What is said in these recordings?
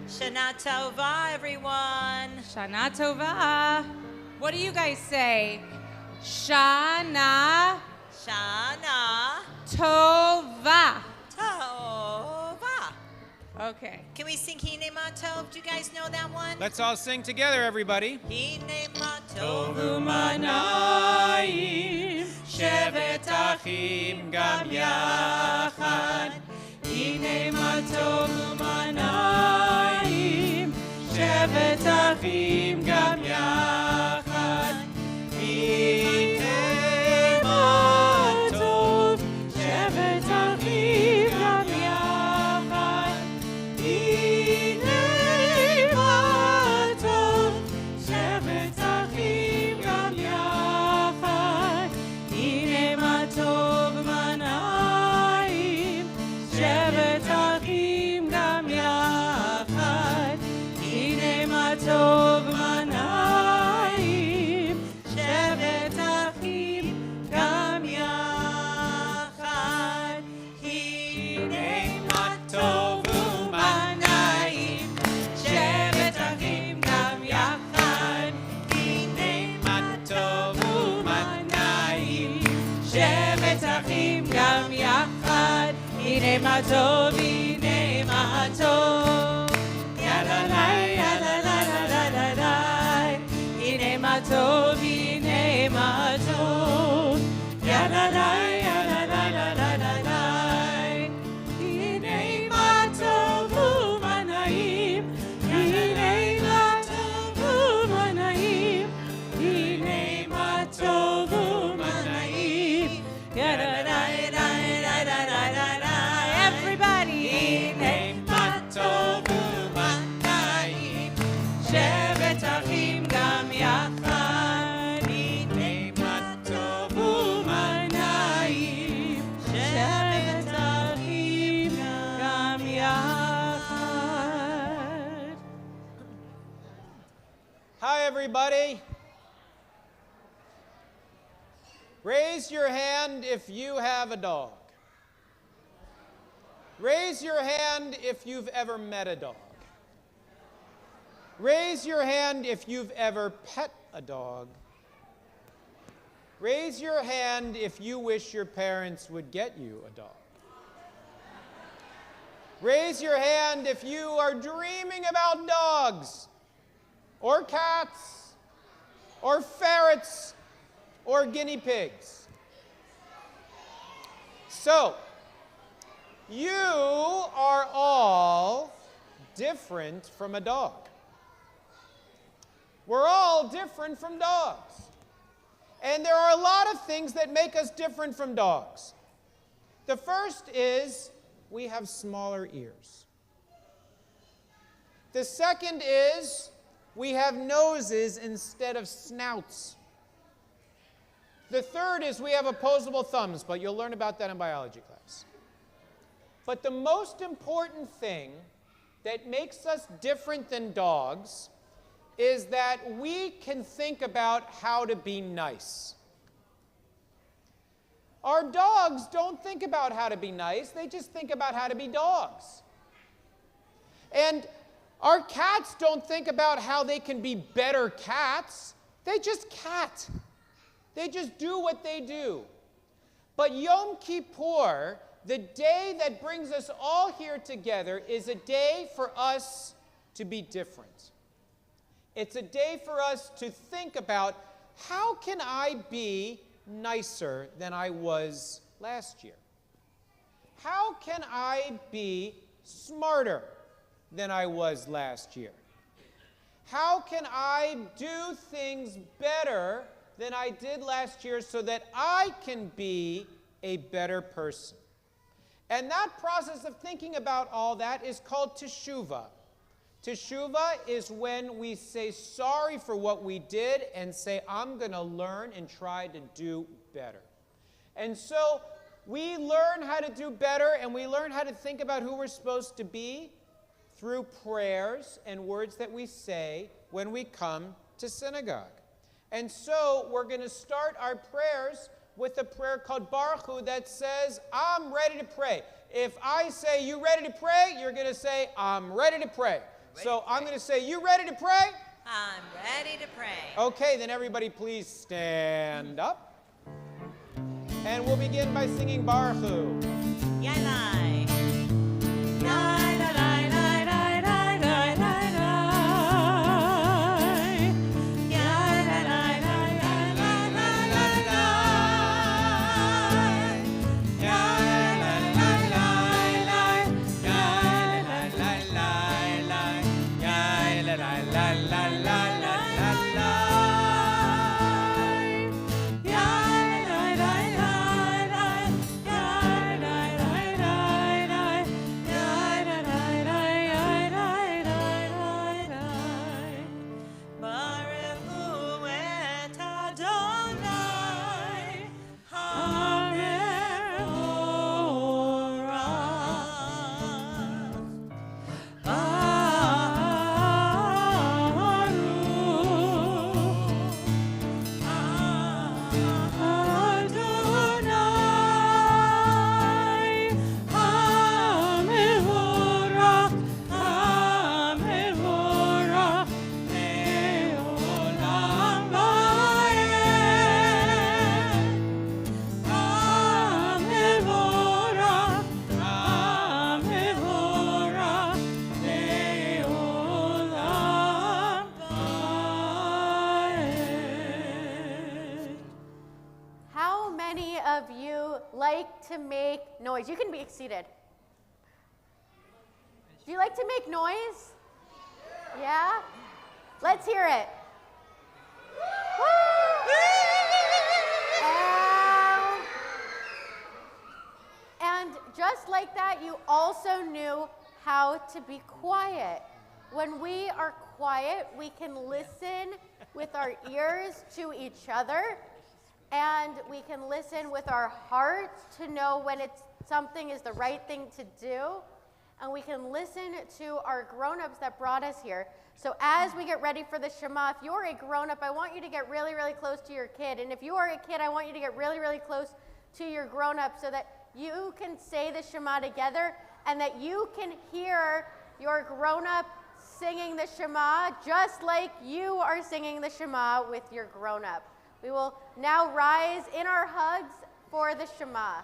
Shana Tova, everyone. Shana Tova. What do you guys say? Shana Shana Tova. Tova. Okay. Can we sing Hine Matov? Do you guys know that one? Let's all sing together, everybody. Hine Tovu Matov. manayim, shevet achim gam yachad. Hine ma tovu manayim, shevet achim gam yachad. Hine ma tov, shevet achim gam yachad. Hine ma tov, shevet achim gam yachad. Hine ma tov manayim, shevet achim gam yachad. Hine ma tov manayim, shevet achim gam yachad. Hine ma tovu manayim, shevet achim gam yachad. Hine ma tovu manayim, shevet achim gam yachad. Hine ma tov, hine ma tov. Yalalai, yalalai, yalalai. Hine ma tov, hine ma tov. Yalalai, yalalai, yalalai. Hine ma tovu manayim. Hine ma tovu manayim. Hine ma tovu manayim. Yalalai, yalalai, yalalai. Everybody. Hine ma tovu manayim. Shevet achim gam yachad. Hine ma tovu manayim. Shevet achim gam yachad. Hi, everybody. Raise your hand if you have a dog. Raise your hand if you've ever met a dog. Raise your hand if you've ever pet a dog. Raise your hand if you wish your parents would get you a dog. Raise your hand if you are dreaming about dogs, or cats, or ferrets, or guinea pigs. So, you are all different from a dog. We're all different from dogs. And there are a lot of things that make us different from dogs. The first is we have smaller ears. The second is we have noses instead of snouts. The third is we have opposable thumbs, but you'll learn about that in biology class. But the most important thing that makes us different than dogs is that we can think about how to be nice. Our dogs don't think about how to be nice, they just think about how to be dogs. And our cats don't think about how they can be better cats, they just cat. They just do what they do. But Yom Kippur, the day that brings us all here together, is a day for us to be different. It's a day for us to think about, how can I be nicer than I was last year? How can I be smarter than I was last year? How can I do things better than I did last year so that I can be a better person? And that process of thinking about all that is called teshuvah. Teshuvah is when we say sorry for what we did and say, I'm going to learn and try to do better. And so we learn how to do better, and we learn how to think about who we're supposed to be through prayers and words that we say when we come to synagogue. And so we're going to start our prayers with a prayer called Baruch Hu that says, I'm ready to pray. If I say, you ready to pray? You're going to say, I'm ready to pray. So I'm going to say, you ready to pray? I'm ready to pray. Okay, then everybody please stand up. And we'll begin by singing Baruch Hu. Yalai. To make noise. You can be seated. Do you like to make noise? Yeah? Let's hear it. And just like that, you also knew how to be quiet. When we are quiet, we can listen with our ears to each other. And we can listen with our hearts to know when something is the right thing to do. And we can listen to our grown-ups that brought us here. So as we get ready for the Shema, if you're a grown-up, I want you to get really, really close to your kid. And if you are a kid, I want you to get really, really close to your grown-up so that you can say the Shema together and that you can hear your grown-up singing the Shema just like you are singing the Shema with your grown-up. We will now rise in our hugs for the Shema.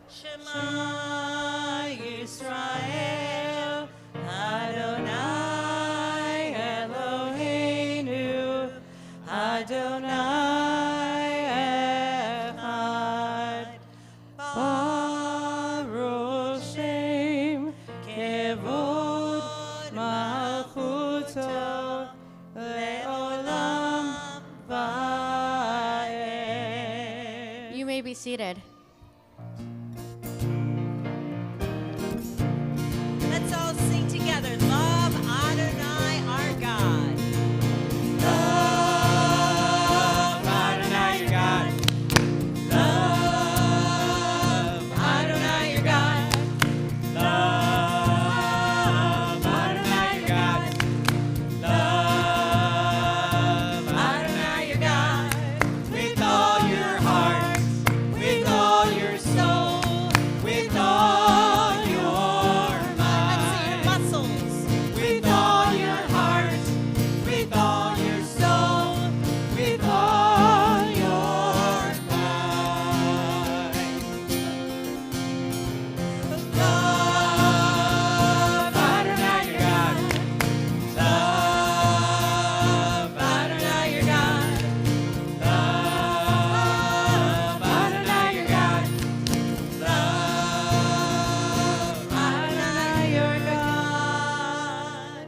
Shema Yisrael, Adonai Eloheinu, Adonai Echad, Baruch Shem, Kevod Malchuto, Le'olam Va'ed. You may be seated. Let's all sing together. Love Adonai our God. Love Adonai your God. Love Adonai your God. Love Adonai your God. Love Adonai your God. With all your heart, with all your soul, with all your mind. Muscles. With all your heart, with all your soul, with all your mind. Love Adonai your God. Love Adonai your God. Love Adonai your God. Love Adonai your God.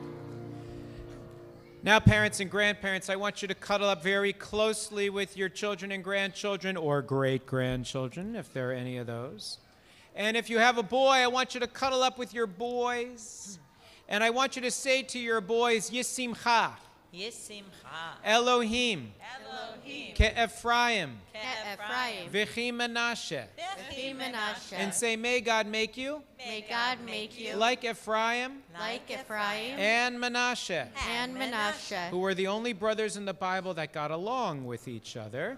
Now, parents and grandparents, I want you to cuddle up very closely with your children and grandchildren, or great-grandchildren, if there are any of those. And if you have a boy, I want you to cuddle up with your boys. And I want you to say to your boys, Yisimcha, Yisimcha. Elohim, Elohim. Ke'Ephraim, Ke'Ephraim. V'chi Menashe, V'chi Yessi Menashe. And say, may God make you May God make you like Ephraim like Ephraim and Manasseh, and Menashe. who were the only brothers in the Bible that got along with each other.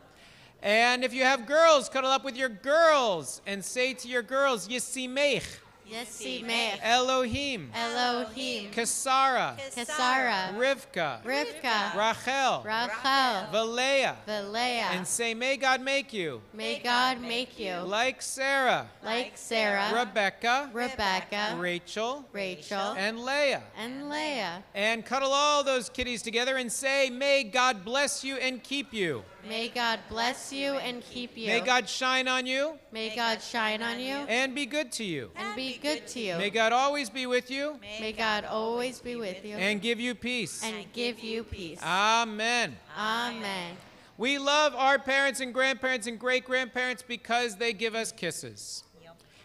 And if you have girls, cuddle up with your girls and say to your girls, Yisimech, Yessi Mech. Elohim, Elohim. Kesara, Kesara. Rivka, Rivka. Rachel, Rachel. Valeah. Valeah. And say, may God make you May God make you like Sarah, like Sarah, Rebecca, Rebecca, Rachel, Rachel, and Leah. and Leah. And cuddle all those kitties together and say, may God bless you and keep you. May God bless you and keep you. May God shine on you May God shine on you and be good to you. and be good to you. May God always be with you May God always be with you and give you peace. and give you peace. Amen. Amen. We love our parents and grandparents and great-grandparents because they give us kisses.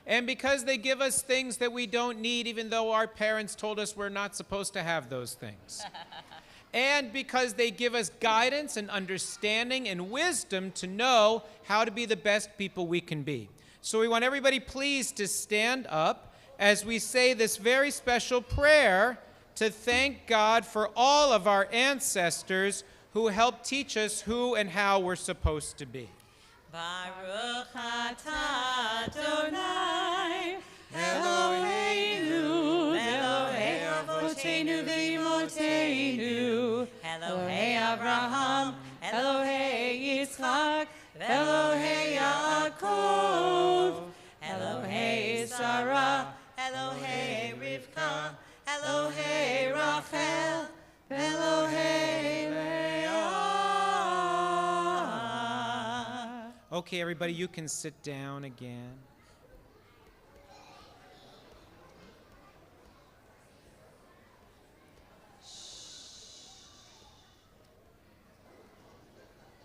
And because they give us things that we don't need, even though our parents told us we're not supposed to have those things. And because they give us guidance and understanding and wisdom to know how to be the best people we can be. So we want everybody please to stand up as we say this very special prayer to thank God for all of our ancestors who helped teach us who and how we're supposed to be. Baruch atah Adonai Eloheinu, Elohei Avotenu v'Imotenu, Elohei Abraham, Elohei Yitzchak, Elohei Yaakov, Elohei Sarah, Elohei Rivka, Elohei Rachel, Elohei Leah. Okay, everybody, you can sit down again.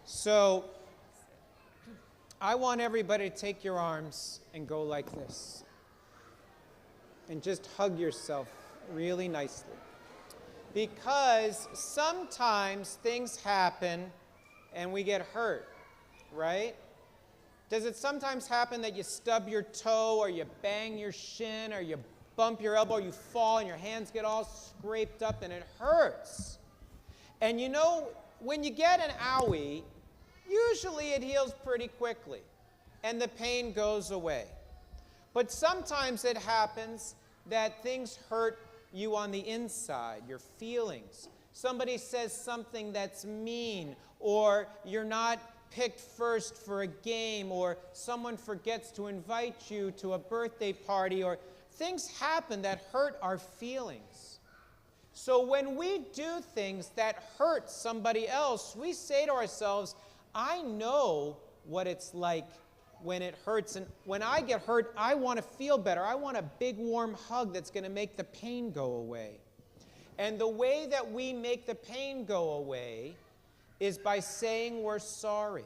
So, I want everybody to take your arms and go like this. And just hug yourself really nicely. Because sometimes things happen and we get hurt, right? Does it sometimes happen that you stub your toe or you bang your shin or you bump your elbow or you fall and your hands get all scraped up and it hurts? And you know, when you get an owie, usually it heals pretty quickly and the pain goes away. But sometimes it happens that things hurt you on the inside, your feelings. Somebody says something that's mean, or you're not picked first for a game, or someone forgets to invite you to a birthday party, or things happen that hurt our feelings. So when we do things that hurt somebody else, we say to ourselves, I know what it's like when it hurts, and when I get hurt, I want to feel better. I want a big warm hug that's going to make the pain go away. And the way that we make the pain go away is by saying we're sorry.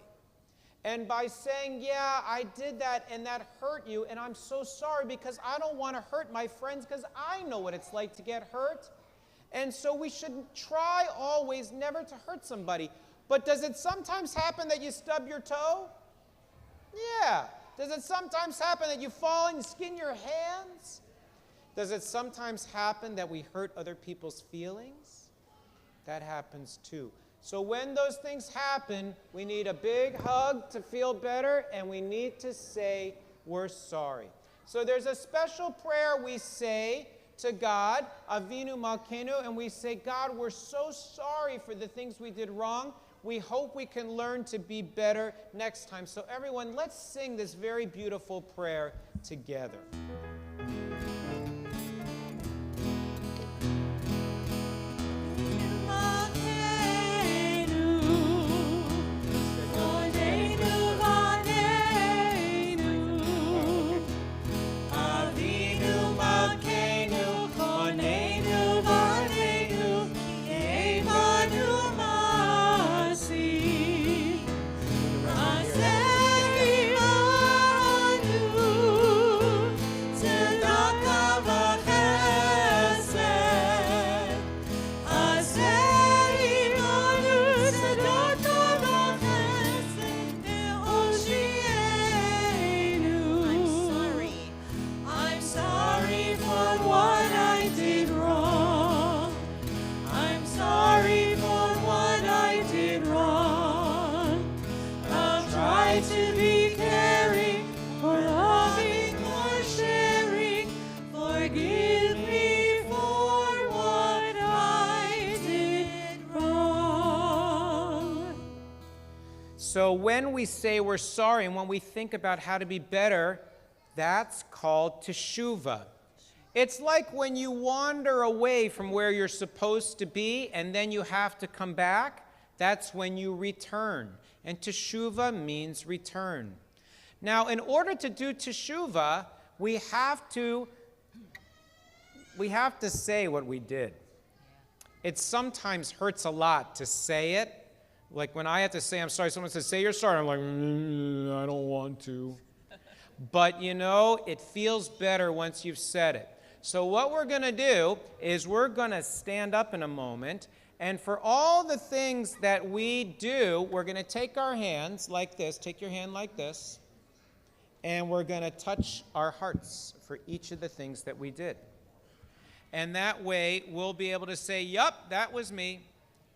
And by saying, yeah, I did that and that hurt you, and I'm so sorry because I don't want to hurt my friends because I know what it's like to get hurt. And so we should try always never to hurt somebody. But does it sometimes happen that you stub your toe? Yeah. Does it sometimes happen that you fall and skin your hands? Does it sometimes happen that we hurt other people's feelings? That happens too. So when those things happen, we need a big hug to feel better, and we need to say we're sorry. So there's a special prayer we say to God, Avinu Malkeinu, and we say, God, we're so sorry for the things we did wrong. We hope we can learn to be better next time. So everyone, let's sing this very beautiful prayer together. Tzedakah try to be caring or loving or sharing. Forgive me for what I did wrong. So when we say we're sorry and when we think about how to be better, that's called teshuvah. It's like when you wander away from where you're supposed to be and then you have to come back. That's when you return. And teshuvah means return. Now, in order to do teshuvah, we have to say what we did. It sometimes hurts a lot to say it. Like when I have to say I'm sorry, someone says, say you're sorry. I'm like, I don't want to. But you know, it feels better once you've said it. So what we're going to do is we're going to stand up in a moment, and for all the things that we do, we're going to take our hands like this, take your hand like this, and we're going to touch our hearts for each of the things that we did. And that way, we'll be able to say, yup, that was me.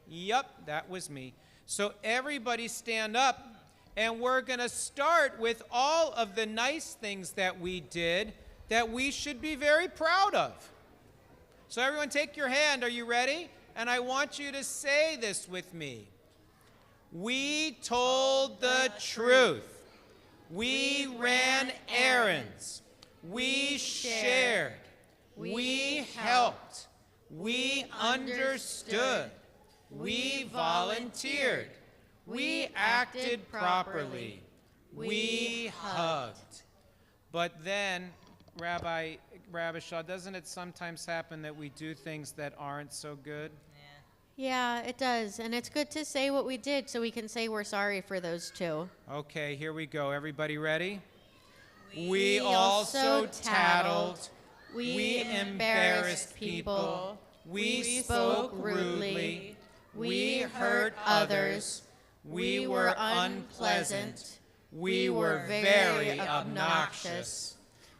Yup, that was me. So everybody stand up, and we're going to start with all of the nice things that we did that we should be very proud of. So everyone take your hand. Are you ready? And I want you to say this with me. We told the truth. We ran errands. We shared. We helped. We understood. We volunteered. We acted properly. We hugged. But then, Rabbi Shaw, doesn't it sometimes happen that we do things that aren't so good? Yeah, it does. And it's good to say what we did so we can say we're sorry for those too. Okay, here we go. Everybody ready? We also tattled. We embarrassed people. We spoke rudely. We hurt others. We were unpleasant. We were very obnoxious.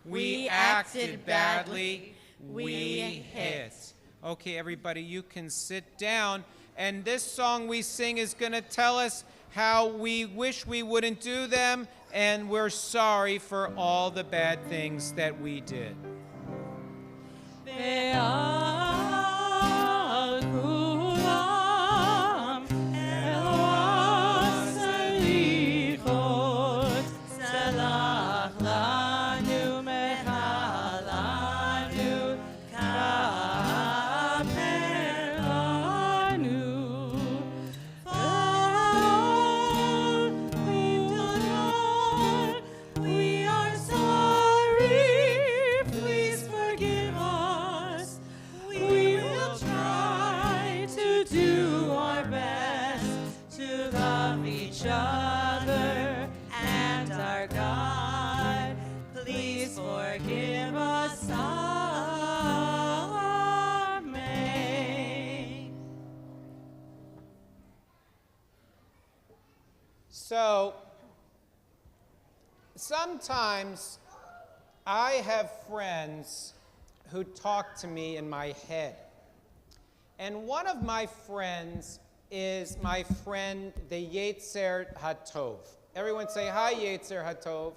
We acted badly. We hit. Okay, everybody, you can sit down. And this song we sing is going to tell us how we wish we wouldn't do them, and we're sorry for all the bad things that we did. So, sometimes I have friends who talk to me in my head. And one of my friends is my friend, the Yetzer HaTov. Everyone say, hi, Yetzer HaTov.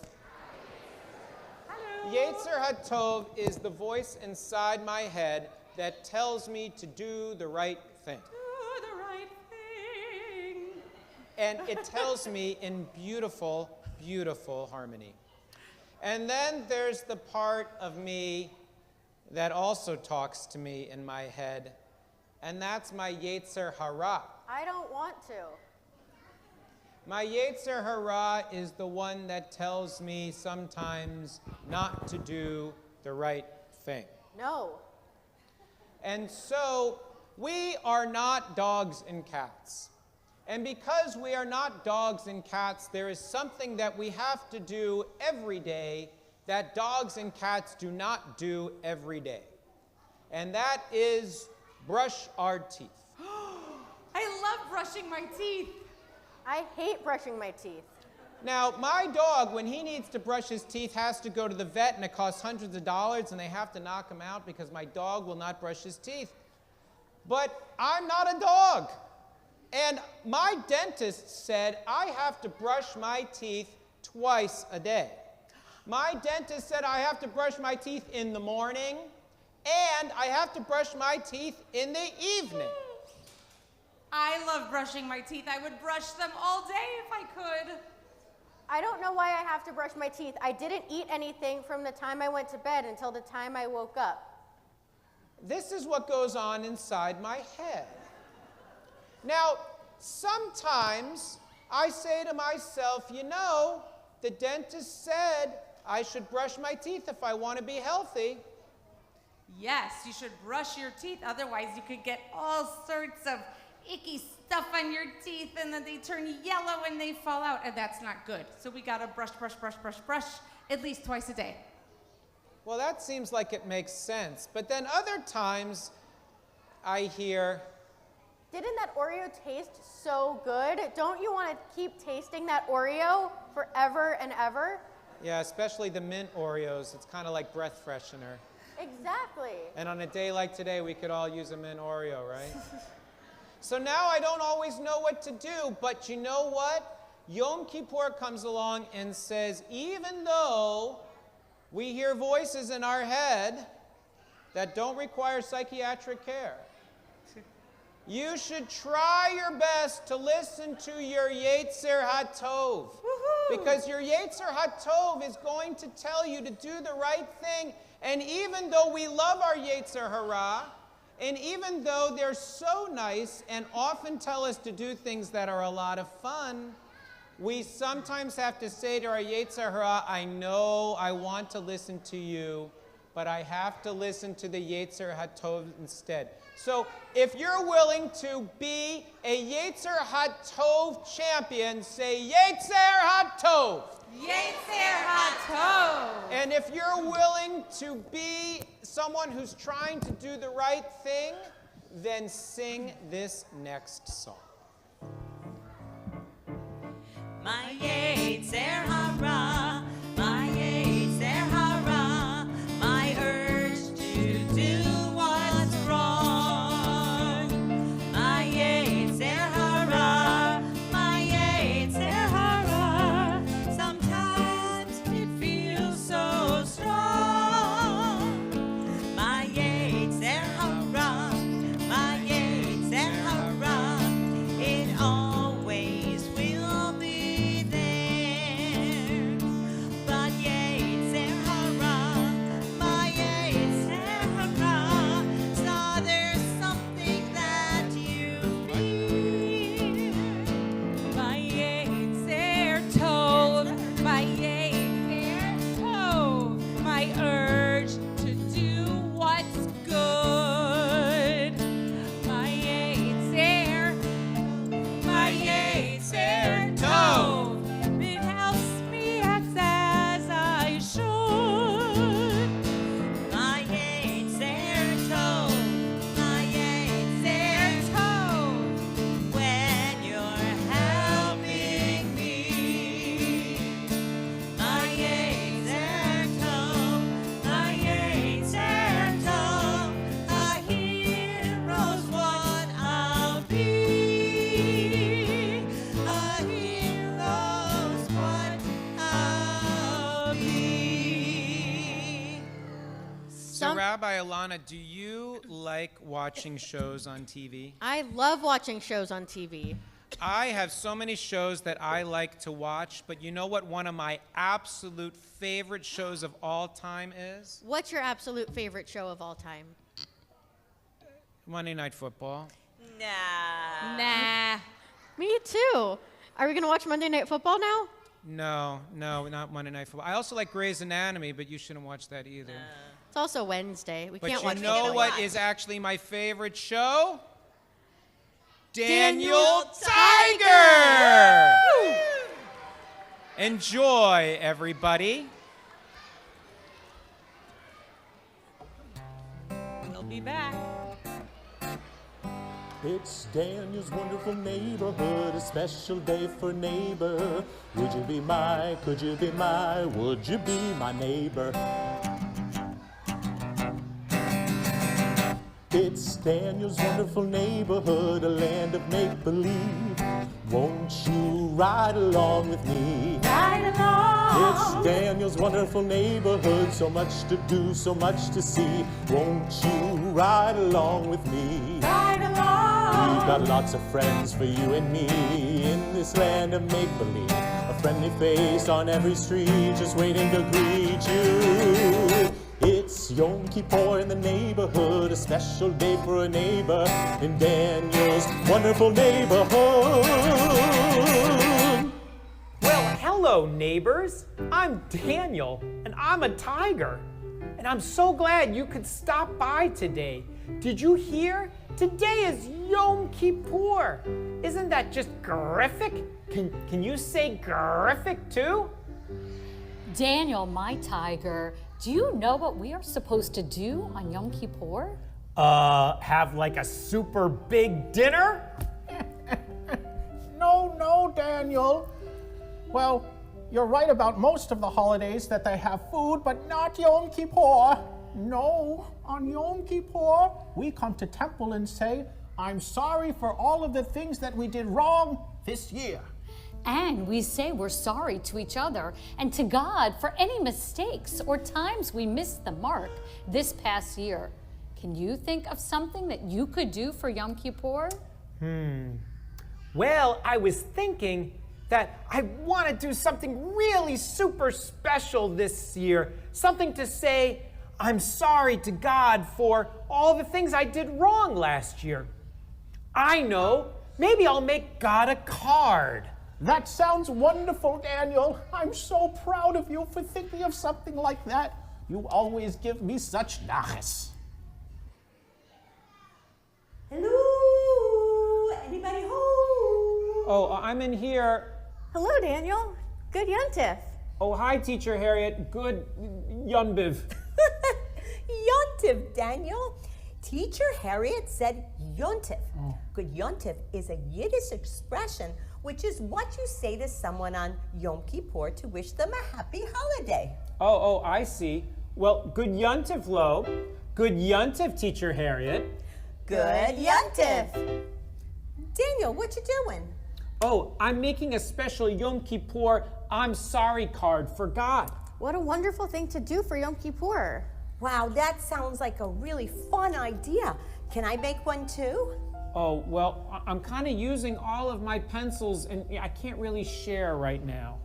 Hello. Yetzer HaTov is the voice inside my head that tells me to do the right thing. Do the right thing. And it tells me in beautiful, beautiful harmony. And then there's the part of me that also talks to me in my head, and that's my Yetzer Hara. I don't want to. My Yetzer Hara is the one that tells me sometimes not to do the right thing. No. And so we are not dogs and cats. And because we are not dogs and cats, there is something that we have to do every day that dogs and cats do not do every day. And that is brush our teeth. I love brushing my teeth. I hate brushing my teeth. Now, my dog, when he needs to brush his teeth, has to go to the vet, and it costs hundreds of dollars, and they have to knock him out because my dog will not brush his teeth. But I'm not a dog. And my dentist said I have to brush my teeth twice a day. My dentist said I have to brush my teeth in the morning and I have to brush my teeth in the evening. I love brushing my teeth. I would brush them all day if I could. I don't know why I have to brush my teeth. I didn't eat anything from the time I went to bed until the time I woke up. This is what goes on inside my head. Now, sometimes I say to myself, you know, the dentist said I should brush my teeth if I want to be healthy. Yes, you should brush your teeth. Otherwise, you could get all sorts of icky stuff on your teeth, and then they turn yellow and they fall out, and that's not good. So we gotta brush at least twice a day. Well, that seems like it makes sense. But then other times I hear, Didn't that Oreo taste so good? Don't you want to keep tasting that Oreo forever and ever? yeah, especially the mint Oreos. It's kind of like breath freshener. Exactly. And on a day like today, we could all use a mint Oreo, right? So now I don't always know what to do, but you know what? Yom Kippur comes along and says, even though we hear voices in our head that don't require psychiatric care, you should try your best to listen to your Yetzer HaTov. Because your Yetzer HaTov is going to tell you to do the right thing. And even though we love our Yetzer Hara, and even though they're so nice and often tell us to do things that are a lot of fun, we sometimes have to say to our Yetzer Hara, I know I want to listen to you, but I have to listen to the Yetzer HaTov instead. So if you're willing to be a Yetzer HaTov champion, say Yetzer HaTov. Yetzer HaTov. And if you're willing to be someone who's trying to do the right thing, then sing this next song. My Yetzer Hara, my Yetzer Hara, my urge to do what's wrong. My Yetzer Hara, my Yetzer Hara, sometimes it feels so strong. My Yetzer Hara, my Yetzer Hara, it always will be there. But Yetzer Hara, my Yetzer Hara, saw there's something that you fear. My Yetzer Tov, my Yetzer Tov, my urge to do what's good. My Yetzer Tov, it helps me act as I should. My Yetzer Tov, my Yetzer Tov, when you're helping me. My Yetzer Tov, my Yetzer Tov, a hero's what I'll be. A hero's what I'll be. So Rabbi Alana, do you like watching shows on TV? I love watching shows on TV. I have so many shows that I like to watch, but you know what one of my absolute favorite shows of all time is? What's your absolute favorite show of all time? Monday Night Football. Nah. Nah. Me too. Are we going to watch Monday Night Football now? No, not Monday Night Football. I also like Grey's Anatomy, but you shouldn't watch that either. It's also Wednesday. We But can't you watch know Can't what watch. is actually my favorite show? Daniel Daniel Tiger! Enjoy, everybody. We'll be back. It's Daniel's wonderful neighborhood, a special day for neighbor. Would you be my, could you be my, would you be my neighbor? It's Daniel's wonderful neighborhood, a land of make-believe. Won't you ride along with me? Ride along Daniel's wonderful neighborhood. So much to do, so much to see. Won't you ride along with me? Ride along. We've got lots of friends for you and me in this land of make-believe. A friendly face on every street just waiting to greet you. It's Yom Kippur in the neighborhood, a special day for a neighbor in Daniel's wonderful neighborhood. Well, hello, neighbors. I'm Daniel, and I'm a tiger. And I'm so glad you could stop by today. Did you hear? Today is Yom Kippur. Isn't that just terrific? Can you say terrific too? Daniel, my tiger, do you know what we are supposed to do on Yom Kippur? Have like a super big dinner? No, Daniel. Well, you're right about most of the holidays that they have food, but not Yom Kippur. No, on Yom Kippur, we come to temple and say, I'm sorry for all of the things that we did wrong this year. And we say we're sorry to each other and to God for any mistakes or times we missed the mark this past year. Can you think of something that you could do for Yom Kippur? Well, I was thinking that I want to do something really super special this year. Something to say, I'm sorry to God for all the things I did wrong last year. I know, maybe I'll make God a card. That sounds wonderful, Daniel. I'm so proud of you for thinking of something like that. You always give me such nachas. Hello? Anybody home? Oh, I'm in here. Hello, Daniel. Good Yontif. Oh, hi, Teacher Harriet. Good Yunbiv. Yontif, Daniel. Teacher Harriet said Yontif. Good Yontif is a Yiddish expression, which is what you say to someone on Yom Kippur to wish them a happy holiday. Oh, I see. Well, good Yuntif, Lo. Good Yuntif, Teacher Harriet. Good Yontif. Daniel, what you doing? Oh, I'm making a special Yom Kippur I'm sorry card for God. What a wonderful thing to do for Yom Kippur. Wow, that sounds like a really fun idea. Can I make one too? Oh, well, I'm kind of using all of my pencils and I can't really share right now.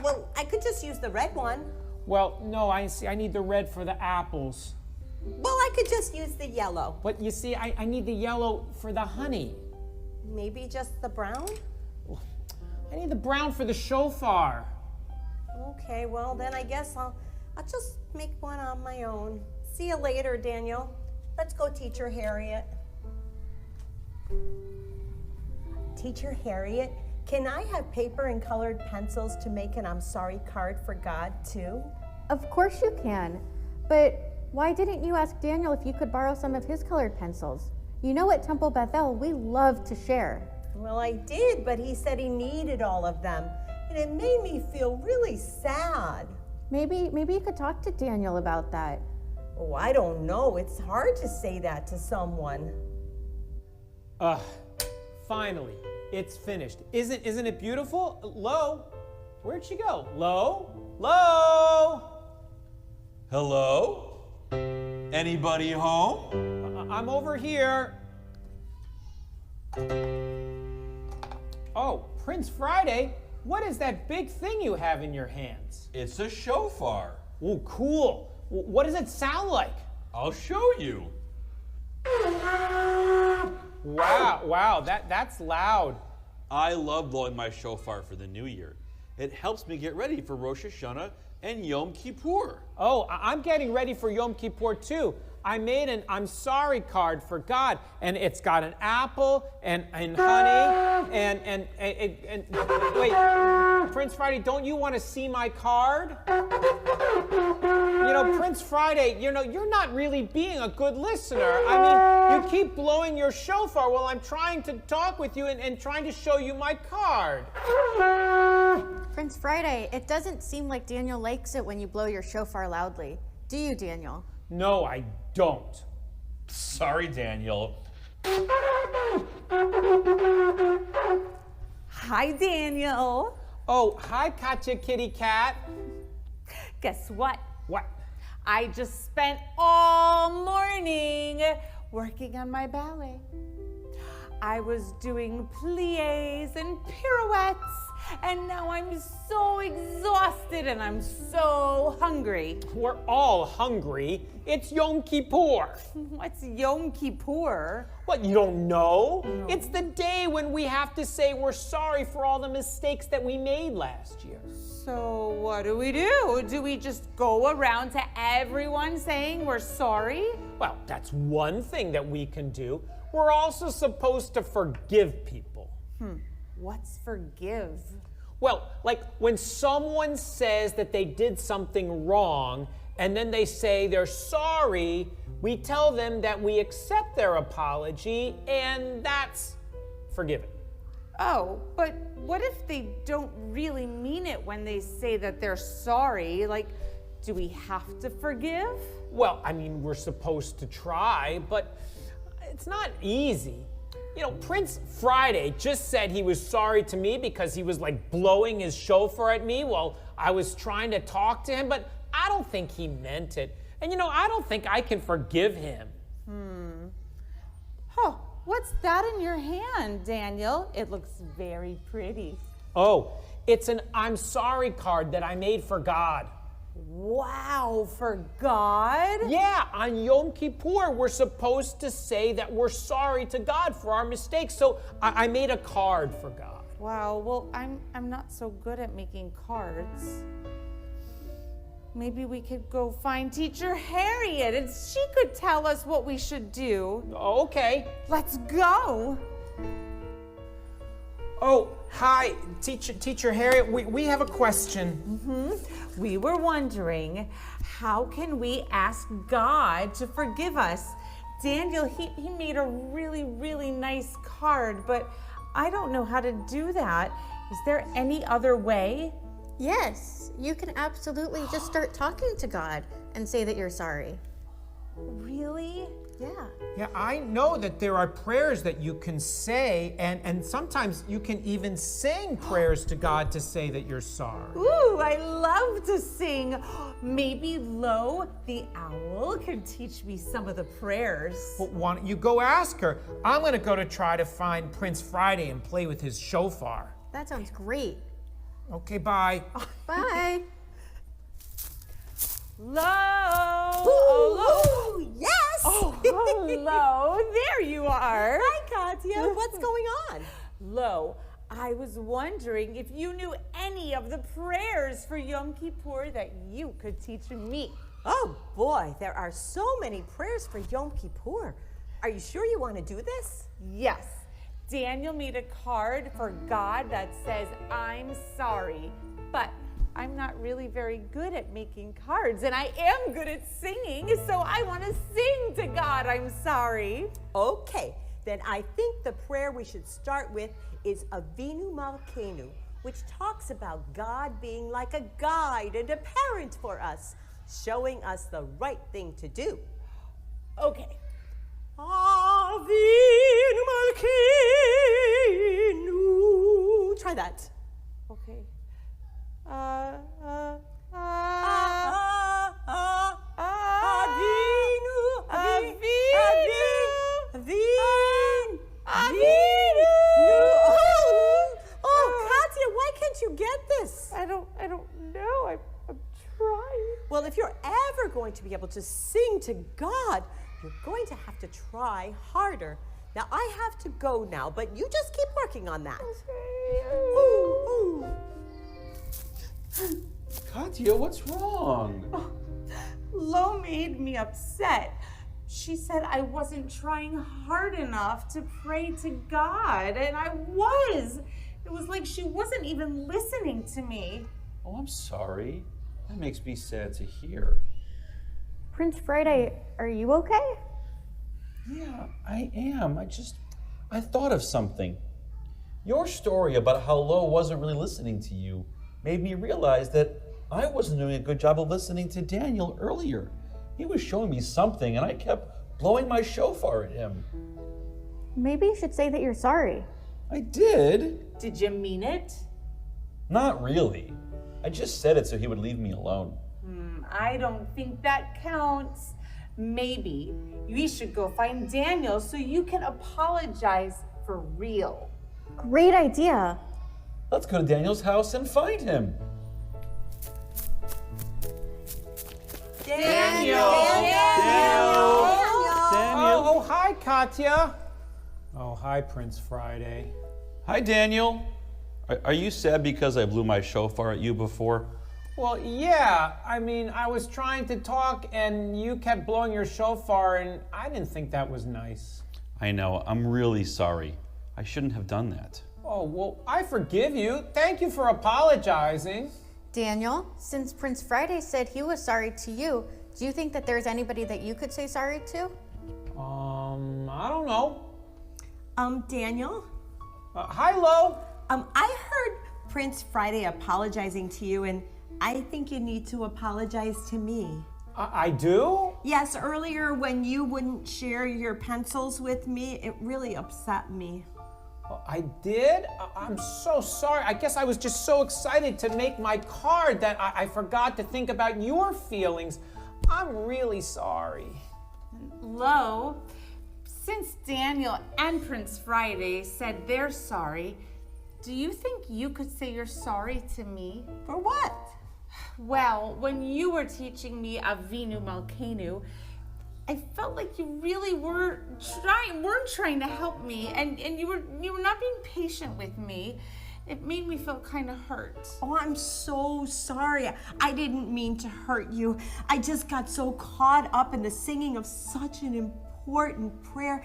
Well, I could just use the red one. Well, no, I need the red for the apples. Well, I could just use the yellow. But you see, I need the yellow for the honey. Maybe just the brown? I need the brown for the shofar. Okay, well then I guess I'll just make one on my own. See you later, Daniel. Let's go, Teacher Harriet. Teacher Harriet, can I have paper and colored pencils to make an I'm sorry card for God too? Of course you can. But why didn't you ask Daniel if you could borrow some of his colored pencils? You know at Temple Bethel, we love to share. Well, I did, but he said he needed all of them. And it made me feel really sad. Maybe you could talk to Daniel about that. Oh, I don't know. It's hard to say that to someone. Finally, it's finished. Isn't it beautiful? Lo, where'd she go? Lo? Hello? Anybody home? I'm over here. Oh, Prince Friday, what is that big thing you have in your hands? It's a shofar. Oh, cool. What does it sound like? I'll show you. Wow, that's loud. I love blowing my shofar for the new year. It helps me get ready for Rosh Hashanah and Yom Kippur. Oh, I'm getting ready for Yom Kippur too. I made an I'm sorry card for God, and it's got an apple and honey and wait, Prince Friday, don't you want to see my card? You know, Prince Friday, you're not really being a good listener. I mean, you keep blowing your shofar while I'm trying to talk with you and trying to show you my card. Prince Friday, it doesn't seem like Daniel likes it when you blow your shofar loudly. Do you, Daniel? No, I don't. Sorry, Daniel. Hi, Daniel. Oh, hi, Katya Kitty Cat. Guess what? What? I just spent all morning working on my ballet. I was doing pliés and pirouettes, and now I'm so exhausted and I'm so hungry. We're all hungry. It's Yom Kippur. What's Yom Kippur? What, you don't know? No. It's the day when we have to say we're sorry for all the mistakes that we made last year. So what do? Do we just go around to everyone saying we're sorry? Well, that's one thing that we can do. We're also supposed to forgive people. What's forgive? Well, like when someone says that they did something wrong and then they say they're sorry, we tell them that we accept their apology and that's forgiving. Oh, but what if they don't really mean it when they say that they're sorry? Like, do we have to forgive? Well, I mean, we're supposed to try, but it's not easy. You know, Prince Friday just said he was sorry to me because he was like blowing his shofar at me while I was trying to talk to him, but I don't think he meant it. And you know, I don't think I can forgive him. Oh, what's that in your hand, Daniel? It looks very pretty. Oh, it's an I'm sorry card that I made for God. Wow, for God? Yeah, on Yom Kippur, we're supposed to say that we're sorry to God for our mistakes. So I made a card for God. Wow, well, I'm not so good at making cards. Maybe we could go find Teacher Harriet and she could tell us what we should do. Okay. Let's go. Oh, hi, Teacher Harriet. We have a question. We were wondering, how can we ask God to forgive us? Daniel, he made a really, really nice card, but I don't know how to do that. Is there any other way? Yes, you can absolutely just start talking to God and say that you're sorry. Really? Yeah. Yeah, I know that there are prayers that you can say, and sometimes you can even sing prayers to God to say that you're sorry. Ooh, I love to sing. Maybe Lo, the owl, can teach me some of the prayers. Well, why don't you go ask her? I'm going to go to try to find Prince Friday and play with his shofar. That sounds great. Okay, bye. Bye. Lo! Oh, yes! Oh, hello. There you are. Hi, Katya. What's going on? Lo, I was wondering if you knew any of the prayers for Yom Kippur that you could teach me. Oh, boy, there are so many prayers for Yom Kippur. Are you sure you want to do this? Yes. Daniel made a card for God that says, I'm sorry, but I'm not really very good at making cards, and I am good at singing, so I want to sing to God, I'm sorry. Okay, then I think the prayer we should start with is Avinu Malkeinu, which talks about God being like a guide and a parent for us, showing us the right thing to do. Okay. Avinu Malkeinu. Try that. Okay. Oh, Katya, why can't you get this? I don't know. I'm trying. Well, if you're ever going to be able to sing to God, you're going to have to try harder. Now, I have to go now, but you just keep working on that. Ooh, ooh. Katya, what's wrong? Lo made me upset. She said I wasn't trying hard enough to pray to God, and I was. It was like she wasn't even listening to me. Oh, I'm sorry. That makes me sad to hear. Prince Friday, are you okay? Yeah, I am. I thought of something. Your story about how Lo wasn't really listening to you made me realize that I wasn't doing a good job of listening to Daniel earlier. He was showing me something and I kept blowing my shofar at him. Maybe you should say that you're sorry. I did. Did you mean it? Not really. I just said it so he would leave me alone. I don't think that counts. Maybe we should go find Daniel so you can apologize for real. Great idea. Let's go to Daniel's house and find him. Daniel! Oh, hi, Katya. Oh, hi, Prince Friday. Hi, Daniel. Are you sad because I blew my shofar at you before? Well, yeah. I mean, I was trying to talk and you kept blowing your shofar and I didn't think that was nice. I know. I'm really sorry. I shouldn't have done that. Oh, well, I forgive you. Thank you for apologizing. Daniel, since Prince Friday said he was sorry to you, do you think that there's anybody that you could say sorry to? I don't know. Daniel? Hi, Lo. I heard Prince Friday apologizing to you, and I think you need to apologize to me. I do? Yes, earlier when you wouldn't share your pencils with me, it really upset me. I did? I'm so sorry. I guess I was just so excited to make my card that I forgot to think about your feelings. I'm really sorry. Lo, since Daniel and Prince Friday said they're sorry, do you think you could say you're sorry to me? For what? Well, when you were teaching me Avinu Malkeinu, I felt like you really weren't trying to help me, and you were not being patient with me. It made me feel kind of hurt. Oh, I'm so sorry. I didn't mean to hurt you. I just got so caught up in the singing of such an important prayer.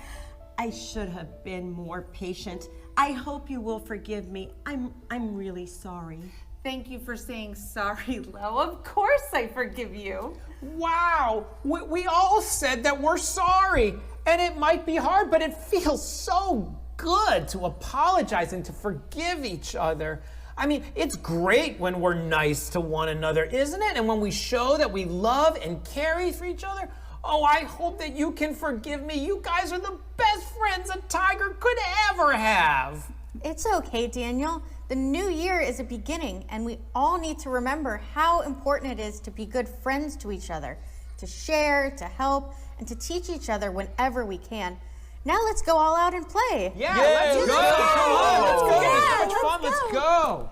I should have been more patient. I hope you will forgive me. I'm really sorry. Thank you for saying sorry, Lo. Of course I forgive you. Wow, we all said that we're sorry. And it might be hard, but it feels so good to apologize and to forgive each other. I mean, it's great when we're nice to one another, isn't it? And when we show that we love and care for each other. Oh, I hope that you can forgive me. You guys are the best friends a tiger could ever have. It's okay, Daniel. The new year is a beginning, and we all need to remember how important it is to be good friends to each other, to share, to help, and to teach each other whenever we can. Now let's go all out and play. Yeah, let's go. Come on, let's go. It's so much fun. Let's go.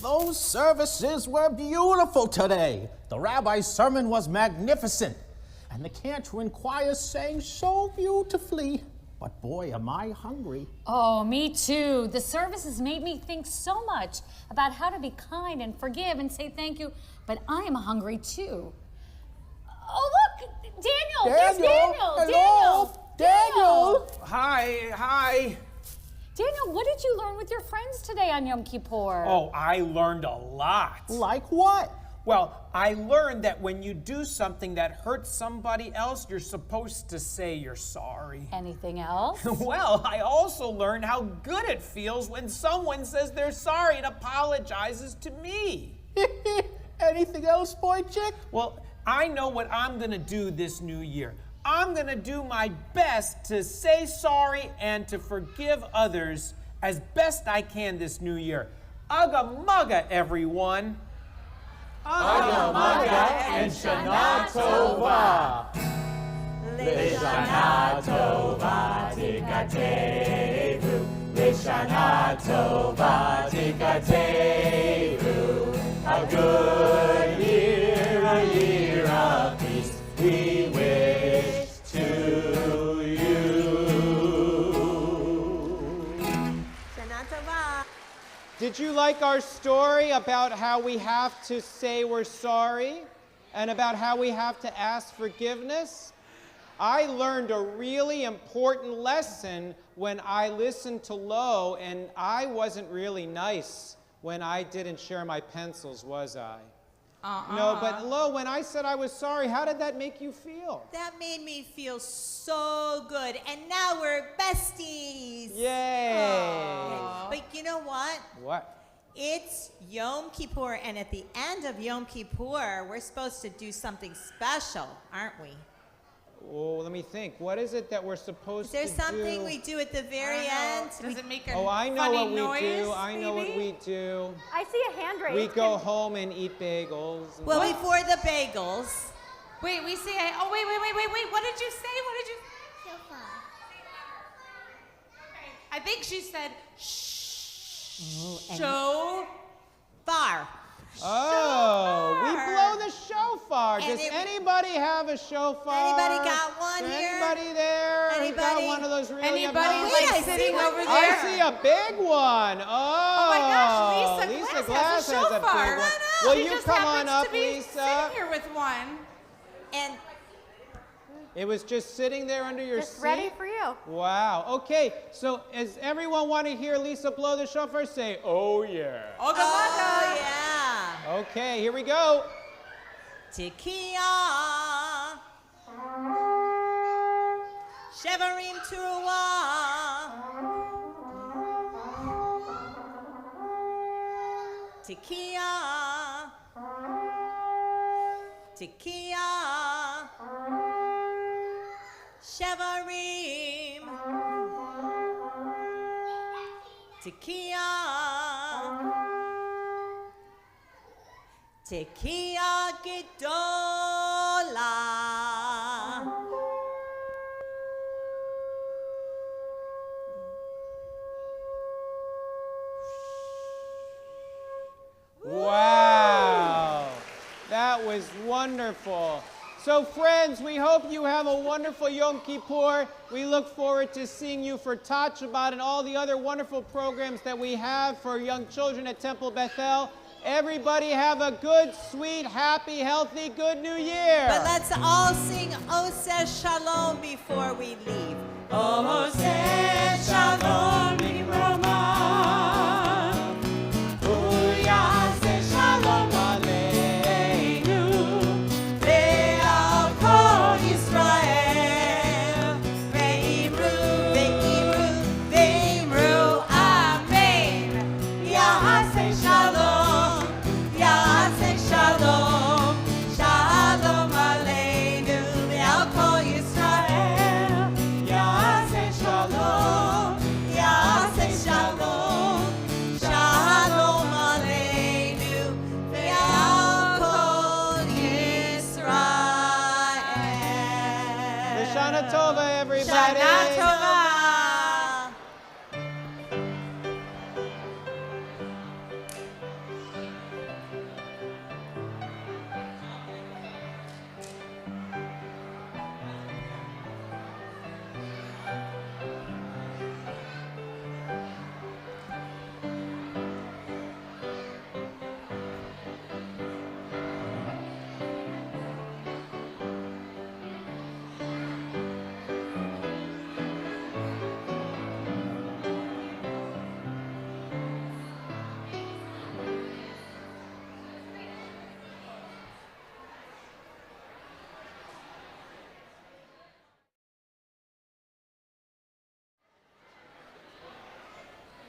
Those services were beautiful today. The rabbi's sermon was magnificent, and the cantor and choir sang so beautifully. But boy, am I hungry. Oh, me too. The services made me think so much about how to be kind and forgive and say thank you, but I am hungry too. Oh, look, Daniel. There's Daniel. Hello. Daniel. Hi. Daniel, what did you learn with your friends today on Yom Kippur? Oh, I learned a lot. Like what? Well, I learned that when you do something that hurts somebody else, you're supposed to say you're sorry. Anything else? Well, I also learned how good it feels when someone says they're sorry and apologizes to me. Anything else, boy chick? Well, I know what I'm gonna do this new year. I'm gonna do my best to say sorry and to forgive others as best I can this new year. Ugga mugga, everyone. Ugga mugga and Shana Tova. Lishana Tova Tikatevu. Lishana Tova Tikatevu. A good year, a year of peace we wish to you. Shana Tova. Did you like our story about how we have to say we're sorry and about how we have to ask forgiveness? I learned a really important lesson when I listened to Lo, and I wasn't really nice when I didn't share my pencils, was I? No, but Lo, when I said I was sorry, how did that make you feel? That made me feel so good, and now we're besties. Yay! But you know what? What? It's Yom Kippur, and at the end of Yom Kippur, we're supposed to do something special, aren't we? Oh, let me think. What is it that we're supposed Is there to something do? we do at the I very don't know. end? Does it make a Oh, I know funny what we noise, do. I know what maybe? we do. I see a hand raised. We go home and eat bagels. and- Well, before the bagels. Wait, we say, oh, wait. What did you say? I think she said, show. Bar. Oh, we blow the shofar. And Does it- anybody have a shofar? Anybody got one Is here? Anybody there? Who's got Anybody? one of those really Anybody obnoxious- Wait, I like see sitting one over there. there? I see a big one. Oh, my gosh, Lisa Lisa Glass has a big shofar. one. No, Will She you just come happens on up, to be Lisa? sitting here with one. And It was just sitting there under your Just seat. ready for you. Wow. Okay. So, does everyone want to hear Lisa blow the shofar? Say, "Oh yeah." Oh, oh yeah. Okay. Here we go. Tekiah. Shevarim Teruah. Tekiah. Tekiah. Shevarim. Tekiah. Tekiah Gedolah. Wow. That was wonderful. So friends, we hope you have a wonderful Yom Kippur. We look forward to seeing you for Tot Shabbat and all the other wonderful programs that we have for young children at Temple Bethel. Everybody have a good, sweet, happy, healthy, good New Year. But let's all sing Oseh Shalom before we leave. Oseh Shalom.